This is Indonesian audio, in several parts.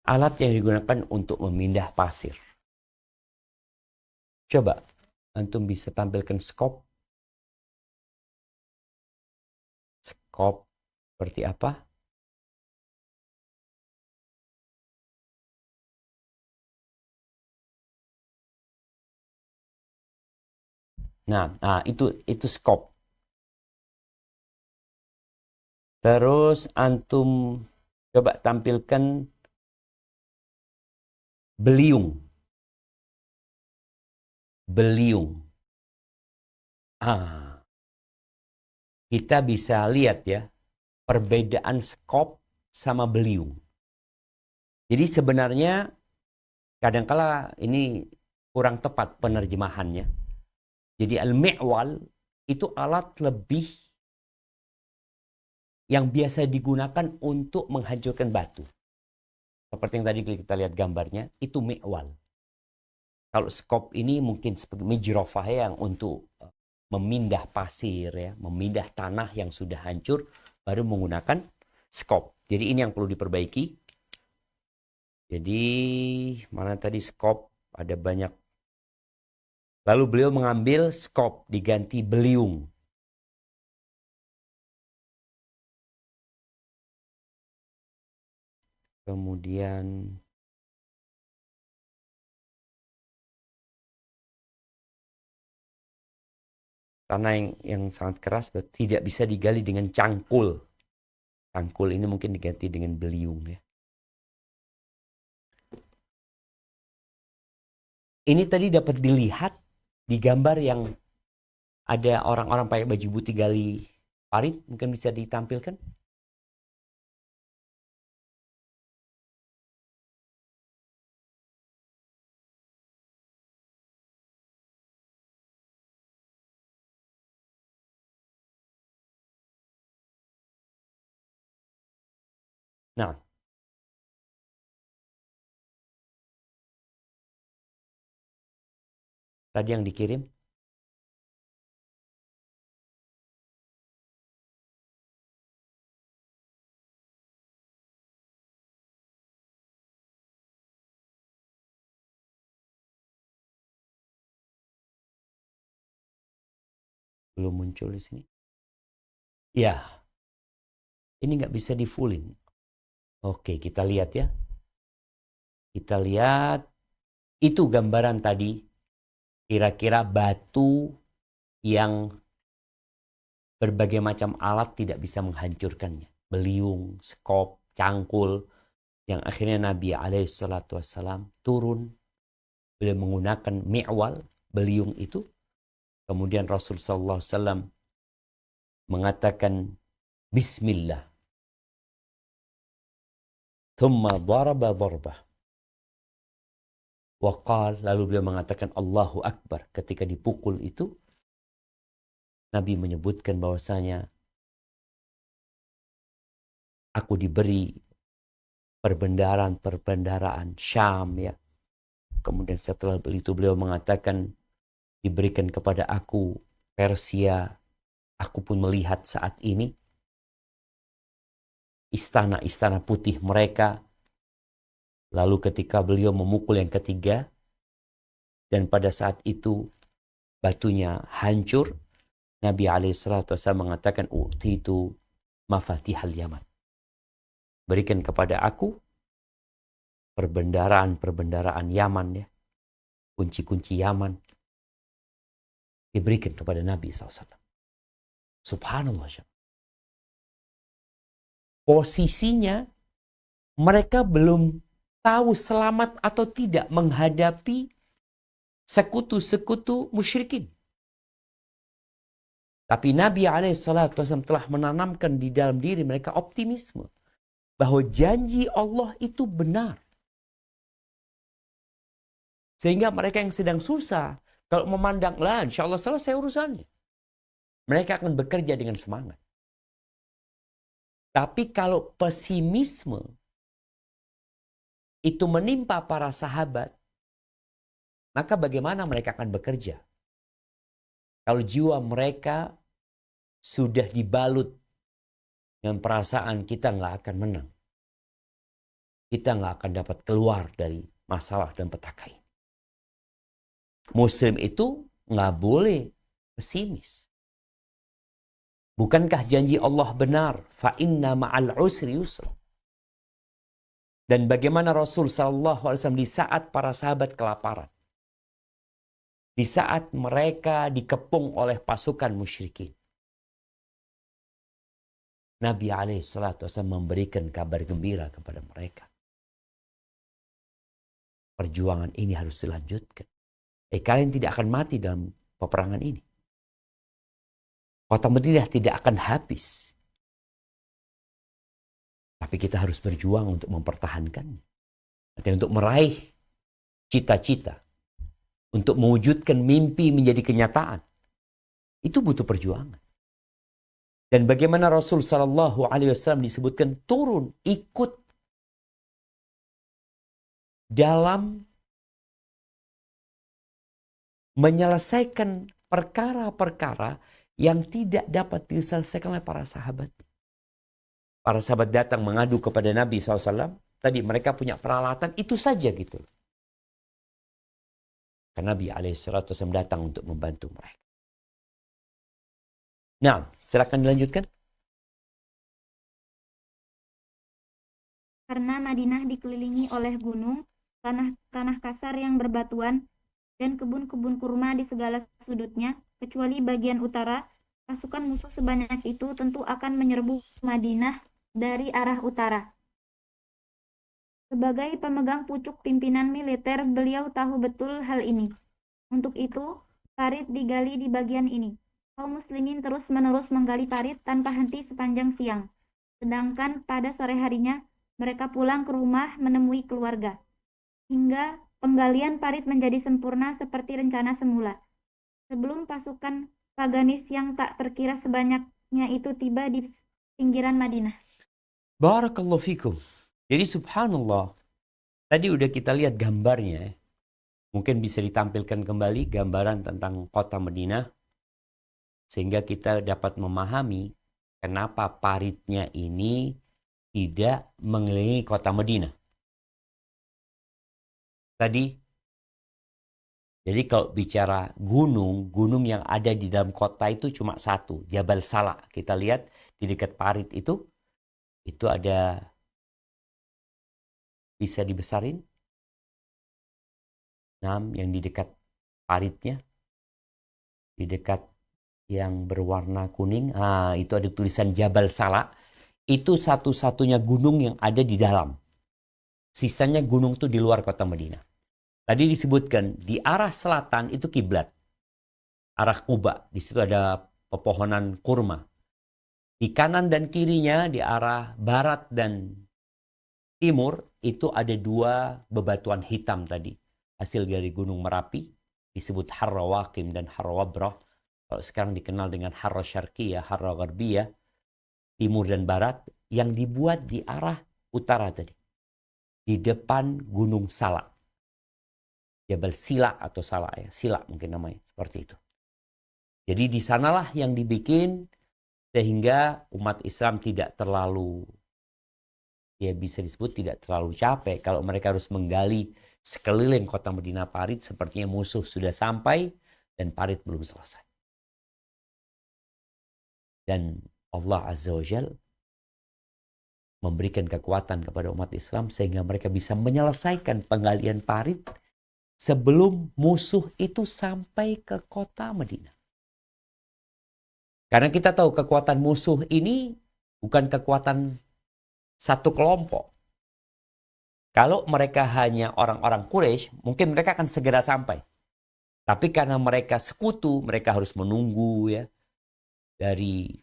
alat yang digunakan untuk memindah pasir. Coba, antum bisa tampilkan skop. Skop seperti apa? Nah, itu skop. Terus antum coba tampilkan beliung. Beliung. Kita bisa lihat ya perbedaan skop sama beliung. Jadi sebenarnya kadangkala ini kurang tepat penerjemahannya. Jadi al-mi'wal itu alat lebih yang biasa digunakan untuk menghancurkan batu. Seperti yang tadi kita lihat gambarnya, itu mi'wal. Kalau skop ini mungkin seperti mijrofah yang untuk memindah pasir, ya, memindah tanah yang sudah hancur, baru menggunakan skop. Jadi ini yang perlu diperbaiki. Jadi mana tadi skop, ada banyak. Lalu beliau mengambil skop diganti beliung. Kemudian tanah yang sangat keras tidak bisa digali dengan cangkul. Cangkul ini mungkin diganti dengan beliung ya. Ini tadi dapat dilihat di gambar yang ada orang-orang pakai baju putih gali parit, mungkin bisa ditampilkan. Nah, tadi yang dikirim. Belum muncul di sini. Ya, ini nggak bisa di fullin. Oke, kita lihat ya. Kita lihat itu gambaran tadi. Kira-kira batu yang berbagai macam alat tidak bisa menghancurkannya. Beliung, skop, cangkul. Yang akhirnya Nabi SAW turun. Beliau menggunakan mi'wal, beliung itu. Kemudian Rasul SAW mengatakan Bismillah. Thumma dharaba dharbah. Waqal, lalu beliau mengatakan Allahu Akbar. Ketika dipukul itu, Nabi menyebutkan bahwasanya aku diberi perbendaharaan Syam ya. Kemudian setelah itu beliau mengatakan diberikan kepada aku Persia. Aku pun melihat saat ini istana-istana putih mereka. Lalu ketika beliau memukul yang ketiga, dan pada saat itu batunya hancur, Nabi SAW mengatakan, "Utitu mafatihal Yaman." Berikan kepada aku perbendaharaan Yaman ya. Kunci-kunci Yaman. Diberikan kepada Nabi SAW. Subhanallah. Posisinya mereka belum tahu selamat atau tidak menghadapi sekutu-sekutu musyrikin. Tapi Nabi SAW telah menanamkan di dalam diri mereka optimisme. Bahwa janji Allah itu benar. Sehingga mereka yang sedang susah, kalau memandang, lah insya Allah selesai urusannya. Mereka akan bekerja dengan semangat. Tapi kalau pesimisme itu menimpa para sahabat, maka bagaimana mereka akan bekerja? Kalau jiwa mereka sudah dibalut dengan perasaan kita nggak akan menang. kita nggak akan dapat keluar dari masalah dan petaka ini. Muslim itu nggak boleh pesimis. Bukankah janji Allah benar? Fa inna ma'al usri yusra. Dan bagaimana Rasul SAW di saat para sahabat kelaparan, di saat mereka dikepung oleh pasukan musyrikin, Nabi SAW memberikan kabar gembira kepada mereka. Perjuangan ini harus dilanjutkan. Kalian tidak akan mati dalam peperangan ini. Kota Madinah tidak akan habis. Tapi kita harus berjuang untuk mempertahankannya. Dan untuk meraih cita-cita. Untuk mewujudkan mimpi menjadi kenyataan. Itu butuh perjuangan. Dan bagaimana Rasul SAW disebutkan turun, ikut dalam menyelesaikan perkara-perkara yang tidak dapat diselesaikan oleh para sahabat. Para sahabat datang mengadu kepada Nabi SAW. Tadi mereka punya peralatan, itu saja gitu. Karena Nabi SAW datang untuk membantu mereka. Nah, silakan dilanjutkan. Karena Madinah dikelilingi oleh gunung, tanah kasar yang berbatuan, dan kebun-kebun kurma di segala sudutnya, kecuali bagian utara, pasukan musuh sebanyak itu tentu akan menyerbu Madinah dari arah utara. Sebagai pemegang pucuk pimpinan militer, beliau tahu betul hal ini. Untuk itu, parit digali di bagian ini. Kaum muslimin terus-menerus menggali parit tanpa henti sepanjang siang. Sedangkan pada sore harinya, mereka pulang ke rumah menemui keluarga. Hingga penggalian parit menjadi sempurna seperti rencana semula. Sebelum pasukan paganis yang tak terkira sebanyaknya itu tiba di pinggiran Madinah. Barakallahu fikum. Jadi subhanallah. Tadi udah kita lihat gambarnya. Mungkin bisa ditampilkan kembali gambaran tentang kota Madinah. Sehingga kita dapat memahami kenapa paritnya ini tidak mengelilingi kota Madinah. Tadi, jadi kalau bicara gunung, gunung yang ada di dalam kota itu cuma satu, Jabal Sala. Kita lihat di dekat parit itu ada, bisa dibesarin. Yang di dekat paritnya, di dekat yang berwarna kuning, itu ada tulisan Jabal Sala. Itu satu-satunya gunung yang ada di dalam. Sisanya gunung itu di luar kota Madinah. Tadi disebutkan di arah selatan itu kiblat, arah Quba. Di situ ada pepohonan kurma. Di kanan dan kirinya di arah barat dan timur itu ada dua bebatuan hitam tadi, hasil dari Gunung Merapi, disebut Harra Waqim dan Harra Wabrah. Kalau sekarang dikenal dengan Harra Syarqiyah, Harra Gharbiyah, timur dan barat, yang dibuat di arah utara tadi. Di depan Gunung Sala. Jabal Sila atau Sala ya. Sila mungkin namanya. Seperti itu. Jadi di sanalah yang dibikin sehingga umat Islam tidak terlalu, ya bisa disebut tidak terlalu capek. Kalau mereka harus menggali sekeliling kota Madinah parit, sepertinya musuh sudah sampai dan parit belum selesai. Dan Allah Azza wa Jalla memberikan kekuatan kepada umat Islam sehingga mereka bisa menyelesaikan penggalian parit sebelum musuh itu sampai ke kota Madinah. Karena kita tahu kekuatan musuh ini bukan kekuatan satu kelompok. Kalau mereka hanya orang-orang Quraisy, mungkin mereka akan segera sampai. Tapi karena mereka sekutu, mereka harus menunggu ya dari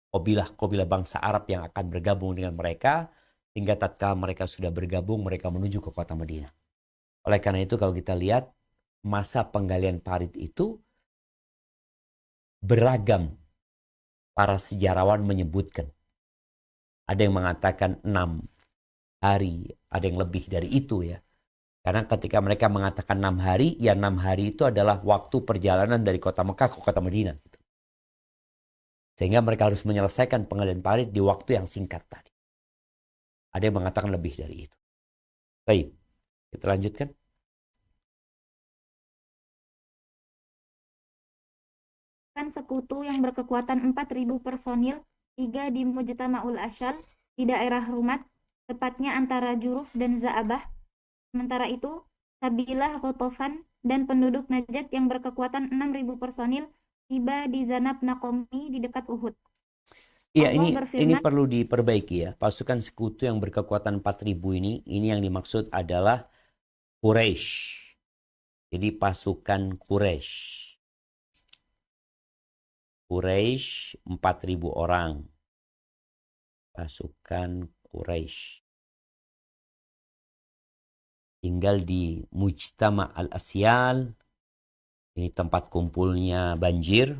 kabilah-kabilah bangsa Arab yang akan bergabung dengan mereka, hingga tatkala mereka sudah bergabung, mereka menuju ke kota Madinah. Oleh karena itu kalau kita lihat masa penggalian parit itu beragam. Para sejarawan menyebutkan. Ada yang mengatakan 6 hari, ada yang lebih dari itu ya. Karena ketika mereka mengatakan 6 hari, ya 6 hari itu adalah waktu perjalanan dari kota Mekah ke kota Madinah. Sehingga mereka harus menyelesaikan penggalian parit di waktu yang singkat tadi. Ada yang mengatakan lebih dari itu. Baik, kita lanjutkan. Kan sekutu yang berkekuatan 4.000 personil, 3 di Mujtama'ul Asyal, di daerah Rumat, tepatnya antara Juruf dan Za'abah. Sementara itu, Sabilah Ghatafan dan penduduk Najd yang berkekuatan 6.000 personil tiba di Zanab Naqomi di dekat Uhud. Iya, Allah ini berfirman, perlu diperbaiki ya. Pasukan sekutu yang berkekuatan 4.000 ini yang dimaksud adalah Quraisy. Jadi pasukan Quraisy. Quraisy 4.000 orang. Pasukan Quraisy. Tinggal di Mujtama' al-Asyal. Ini tempat kumpulnya banjir.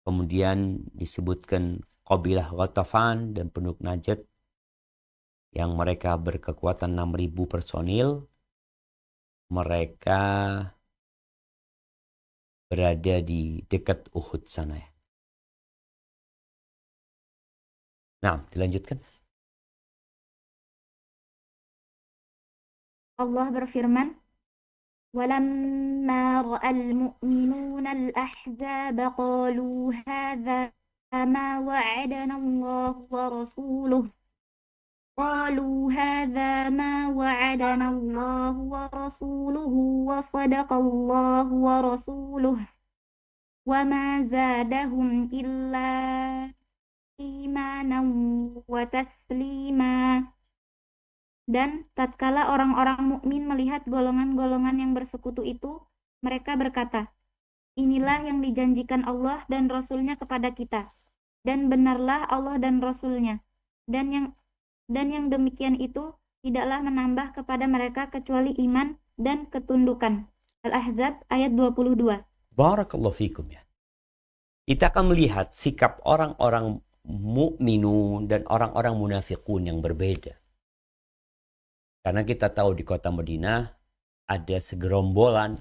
Kemudian disebutkan Qabilah Ghatafan dan penduduk Najd yang mereka berkekuatan 6.000 personil. Mereka berada di dekat Uhud sana ya. Nah, dilanjutkan. Allah berfirman, وَلَمَّا رَأَى الْمُؤْمِنُونَ الْأَحْزَابَ قَالُوا هَذَا مَا وَعَدَنَا اللَّهُ وَرَسُولُهُ وَصَدَقَ اللَّهُ وَرَسُولُهُ وَمَا زَادَهُمْ إِلَّا إِيمَانًا وَتَسْلِيمًا. Dan tatkala orang-orang mukmin melihat golongan-golongan yang bersekutu itu, mereka berkata, inilah yang dijanjikan Allah dan Rasul-Nya kepada kita. Dan benarlah Allah dan Rasul-Nya. Dan yang demikian itu tidaklah menambah kepada mereka kecuali iman dan ketundukan. Al-Ahzab ayat 22. Barakallahu fikum ya. Kita akan melihat sikap orang-orang mukminun dan orang-orang munafikun yang berbeda. Karena kita tahu di kota Madinah ada segerombolan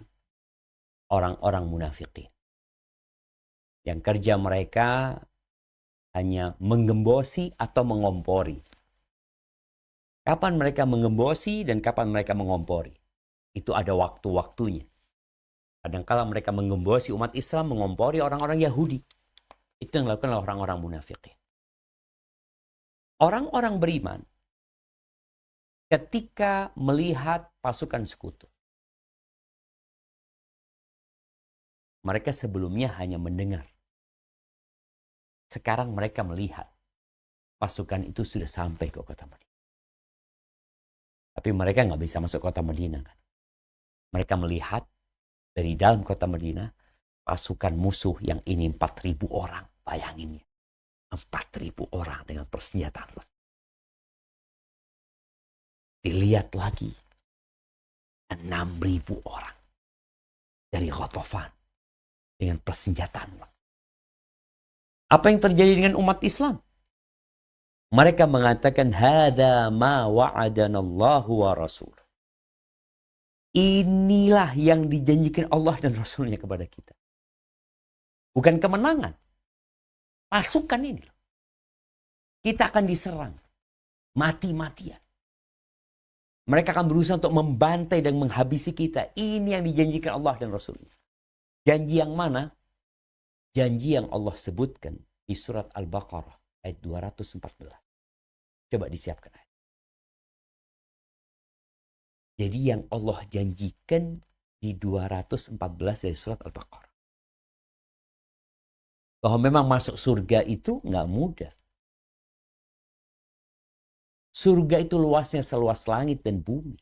orang-orang munafikin. Yang kerja mereka hanya menggembosi atau mengompori. Kapan mereka menggembosi dan kapan mereka mengompori? Itu ada waktu-waktunya. Kadang-kala mereka menggembosi umat Islam, mengompori orang-orang Yahudi. Itu yang dilakukan oleh orang-orang munafikin. Orang-orang beriman ketika melihat pasukan sekutu, mereka sebelumnya hanya mendengar. Sekarang mereka melihat pasukan itu sudah sampai ke kota Madinah. Tapi mereka nggak bisa masuk kota Madinah kan. Mereka melihat dari dalam kota Madinah pasukan musuh yang ini 4.000 orang. Bayangin ya. 4.000 orang dengan persenjataan lengkap. Dilihat lagi 6.000 orang dari Ghatafan dengan persenjataan lengkap. Apa yang terjadi dengan umat Islam? Mereka mengatakan hadza ma wa'adanallahu wa rasul. Inilah yang dijanjikan Allah dan Rasulnya kepada kita. Bukan kemenangan. Pasukan ini loh. Kita akan diserang. Mati-matian. Mereka akan berusaha untuk membantai dan menghabisi kita. Ini yang dijanjikan Allah dan Rasulnya. Janji yang mana? Janji yang Allah sebutkan di surat Al-Baqarah ayat 214. Coba disiapkan. Jadi yang Allah janjikan di 214 dari surat Al-Baqarah. Bahwa memang masuk surga itu nggak mudah. Surga itu luasnya seluas langit dan bumi.